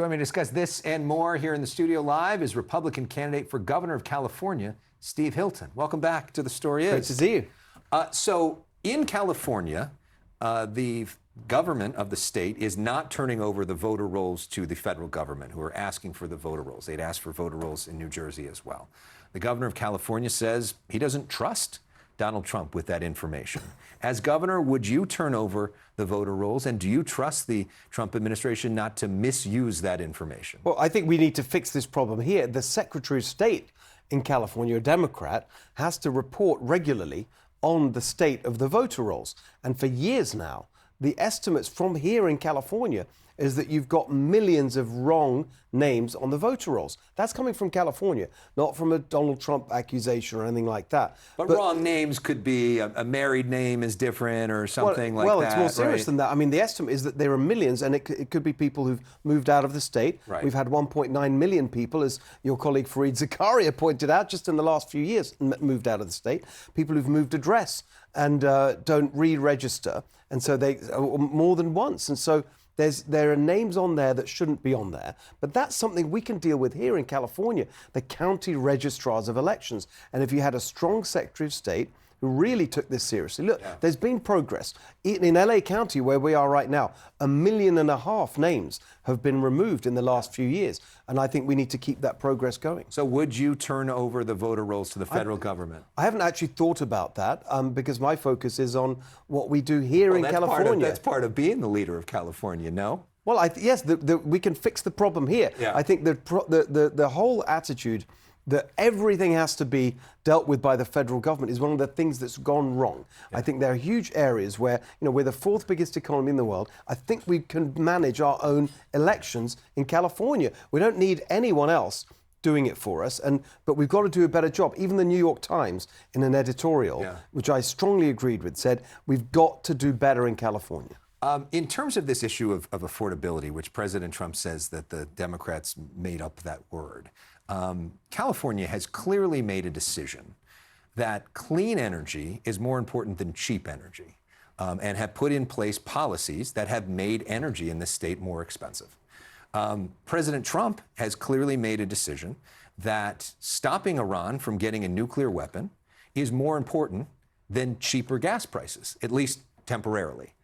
Joining me to discuss this and more here in the studio live is Republican candidate for governor of California, Steve Hilton. Welcome back to The Story Is. Great to see you. So in California, the government of the state is not turning over the voter rolls to the federal government, who are asking for the voter rolls. They'd asked for voter rolls in New Jersey as well. The governor of California says he doesn't trust Donald Trump with that information. As governor, would you turn over the voter rolls? And do you trust the Trump administration not to misuse that information? Well, I think we need to fix this problem here. The Secretary of State in California, a Democrat, has to report regularly on the state of the voter rolls. And for years now, the estimates from here in California is that you've got millions of wrong names on the voter rolls. That's coming from California, not from a Donald Trump accusation or anything like that. But wrong names could be a married name is different or something like that. Well, it's more serious than that. I mean, the estimate is that there are millions, and it could be people who've moved out of the state. Right. We've had 1.9 million people, as your colleague Fareed Zakaria pointed out, just in the last few years, moved out of the state. People who've moved address and don't re-register, and so they more than once. And so there are names on there that shouldn't be on there. But that's something we can deal with here in California, the county registrars of elections. And if you had a strong Secretary of State who really took this seriously. Look, there's been progress. In LA County, where we are right now, 1.5 million names have been removed in the last few years. And I think we need to keep that progress going. So would you turn over the voter rolls to the federal government? I haven't actually thought about that because my focus is on what we do here in California. That's part of being the leader of California, no? Well, yes, we can fix the problem here. Yeah. I think the whole attitude that everything has to be dealt with by the federal government is one of the things that's gone wrong. Yeah. I think there are huge areas where, we're the fourth biggest economy in the world. I think we can manage our own elections in California. We don't need anyone else doing it for us, but we've got to do a better job. Even the New York Times, in an editorial, which I strongly agreed with, said we've got to do better in California. In terms of this issue of affordability, which President Trump says that the Democrats made up that word, California has clearly made a decision that clean energy is more important than cheap energy, and have put in place policies that have made energy in this state more expensive. President Trump has clearly made a decision that stopping Iran from getting a nuclear weapon is more important than cheaper gas prices, at least temporarily.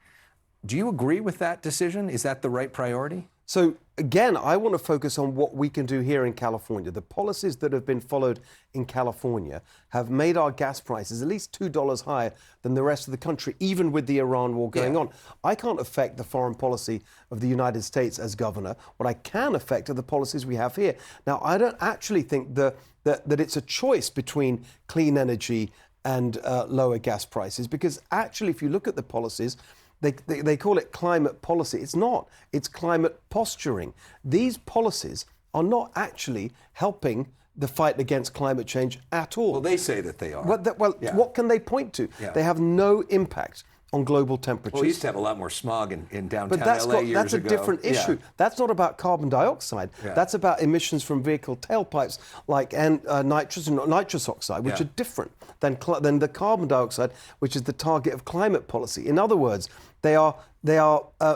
Do you agree with that decision? Is that the right priority? So, again, I want to focus on what we can do here in California. The policies that have been followed in California have made our gas prices at least $2 higher than the rest of the country, even with the Iran war going on. I can't affect the foreign policy of the United States as governor. What I can affect are the policies we have here. Now, I don't actually think that it's a choice between clean energy and lower gas prices, because actually, if you look at the policies, they call it climate policy. It's not. It's climate posturing. These policies are not actually helping the fight against climate change at all. Well, they say that they are. What can they point to? Yeah. They have no impact on global temperatures. Well, we used to have a lot more smog in downtown LA years ago. That's a different issue. Yeah. That's not about carbon dioxide. Yeah. That's about emissions from vehicle tailpipes like nitrous oxide, which are different than the carbon dioxide, which is the target of climate policy. In other words, they are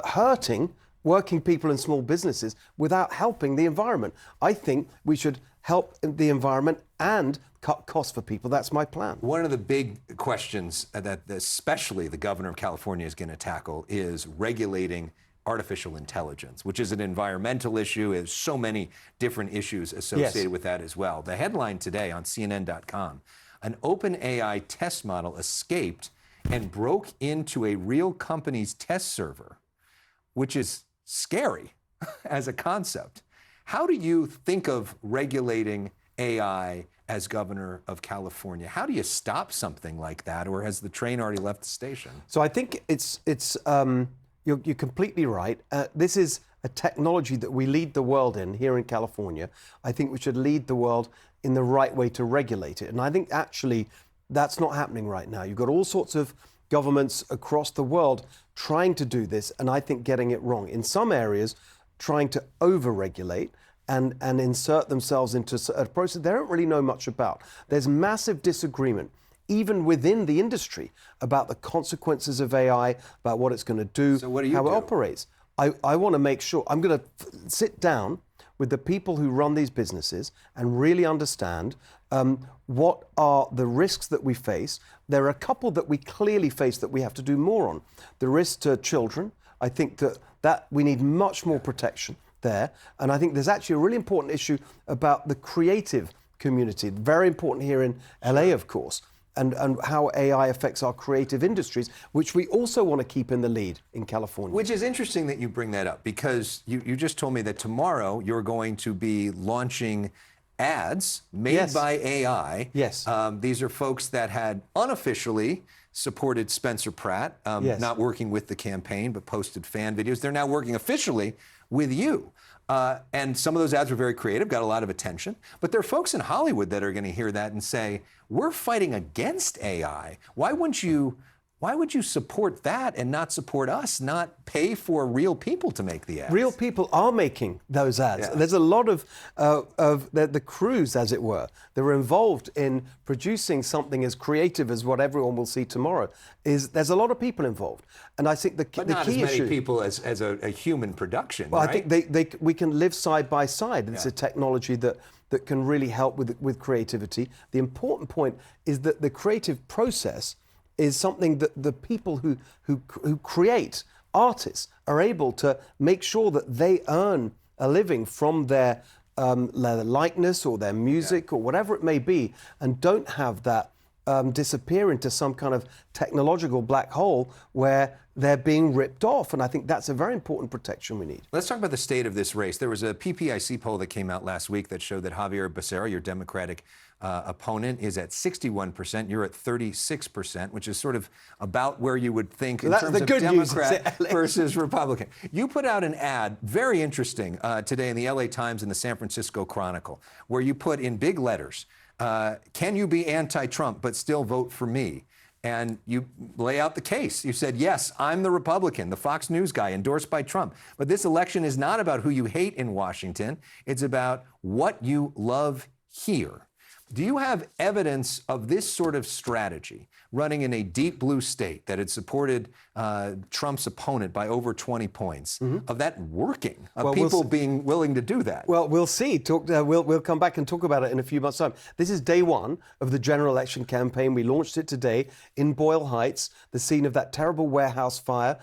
hurting working people and small businesses without helping the environment. I think we should help the environment and cut costs for people. That's my plan. One of the big questions that especially the governor of California is going to tackle is regulating artificial intelligence, which is an environmental issue. There's so many different issues associated with that as well. The headline today on CNN.com, an OpenAI test model escaped and broke into a real company's test server, which is scary as a concept. How do you think of regulating AI as governor of California? How do you stop something like that, or has the train already left the station? So I think you're completely right. This is a technology that we lead the world in here in California. I think we should lead the world in the right way to regulate it. And I think actually that's not happening right now. You've got all sorts of governments across the world trying to do this, and I think getting it wrong. In some areas, trying to over-regulate and insert themselves into a process they don't really know much about. There's massive disagreement, even within the industry, about the consequences of AI, about what it's going to do, how it operates. I want to make sure, I'm going to sit down with the people who run these businesses and really understand what are the risks that we face. There are a couple that we clearly face that we have to do more on. The risk to children, I think that we need much more protection there. And I think there's actually a really important issue about the creative community, very important here in LA, of course, and how AI affects our creative industries, which we also want to keep in the lead in California. Which is interesting that you bring that up, because you just told me that tomorrow you're going to be launching ads made by AI. Yes. These are folks that had unofficially supported Spencer Pratt, not working with the campaign, but posted fan videos. They're now working officially with you. And some of those ads were very creative, got a lot of attention. But there are folks in Hollywood that are going to hear that and say, we're fighting against AI. Why would you support that and not support us, not pay for real people to make the ads? Real people are making those ads. Yeah. There's a lot of the crews, as it were, that are involved in producing something as creative as what everyone will see tomorrow. There's a lot of people involved. And I think the key issue... But not as many people as a human production, well, right? I think we can live side by side. It's a technology that can really help with creativity. The important point is that the creative process is something that the people who create, artists, are able to make sure that they earn a living from their likeness or their music or whatever it may be, and don't have that disappear into some kind of technological black hole where they're being ripped off. And I think that's a very important protection we need. Let's talk about the state of this race. There was a PPIC poll that came out last week that showed that Javier Becerra, your Democratic opponent, is at 61%. You're at 36%, which is sort of about where you would think in terms of Democrat versus Republican. You put out an ad, very interesting, today in the LA Times and the San Francisco Chronicle, where you put in big letters, can you be anti-Trump but still vote for me? And you lay out the case. You said, yes, I'm the Republican, the Fox News guy endorsed by Trump. But this election is not about who you hate in Washington. It's about what you love here. Do you have evidence of this sort of strategy running in a deep blue state that had supported Trump's opponent by over 20 points, of that working, of people being willing to do that? Well, we'll see. We'll come back and talk about it in a few months' time. This is day one of the general election campaign. We launched it today in Boyle Heights, the scene of that terrible warehouse fire,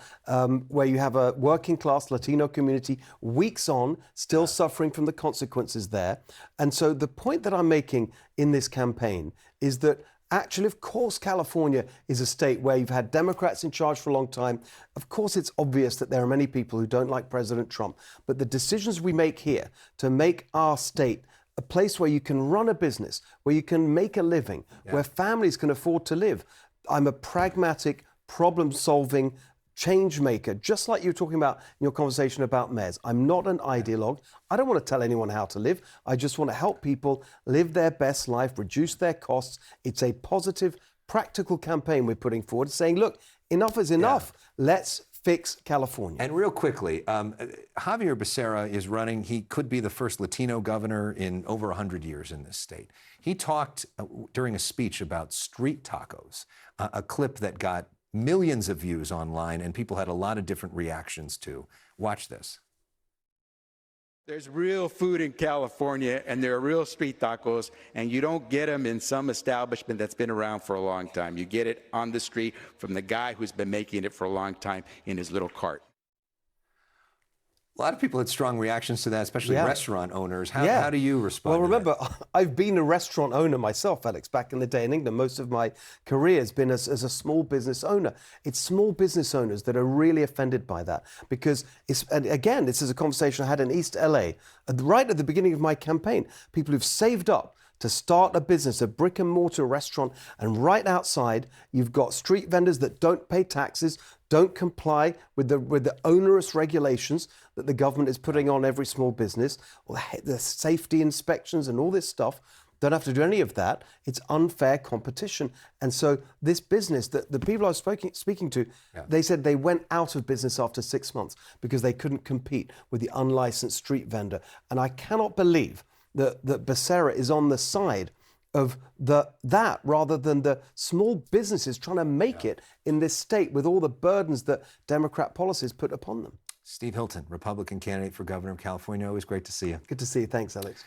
where you have a working class Latino community weeks on, still suffering from the consequences there. And so the point that I'm making in this campaign is that actually, of course, California is a state where you've had Democrats in charge for a long time. Of course, it's obvious that there are many people who don't like President Trump. But the decisions we make here to make our state a place where you can run a business, where you can make a living, where families can afford to live. I'm a pragmatic, problem-solving change maker, just like you were talking about in your conversation about mayors. I'm not an ideologue. I don't want to tell anyone how to live. I just want to help people live their best life, reduce their costs. It's a positive, practical campaign we're putting forward, saying, look, enough is enough. Let's fix California. And real quickly, Javier Becerra is running. He could be the first Latino governor in over 100 years in this state. He talked during a speech about street tacos, a clip that got millions of views online, and people had a lot of different reactions to. Watch this. There's real food in California, and there are real street tacos, and you don't get them in some establishment that's been around for a long time. You get it on the street from the guy who's been making it for a long time in his little cart. A lot of people had strong reactions to that, especially restaurant owners. How do you respond to remember, that? I've been a restaurant owner myself, Alex, back in the day in England. Most of my career has been as a small business owner. It's small business owners that are really offended by that. Because, and again, this is a conversation I had in East LA, right at the beginning of my campaign. People who've saved up to start a business, a brick and mortar restaurant, and right outside you've got street vendors that don't pay taxes, don't comply with the onerous regulations that the government is putting on every small business, or the safety inspections and all this stuff. Don't have to do any of that. It's unfair competition. And so this business, the people I was speaking to, they said they went out of business after 6 months because they couldn't compete with the unlicensed street vendor. And I cannot believe that Becerra is on the side of that rather than the small businesses trying to make it in this state with all the burdens that Democrat policies put upon them. Steve Hilton, Republican candidate for governor of California. Always great to see you. Good to see you. Thanks, Alex.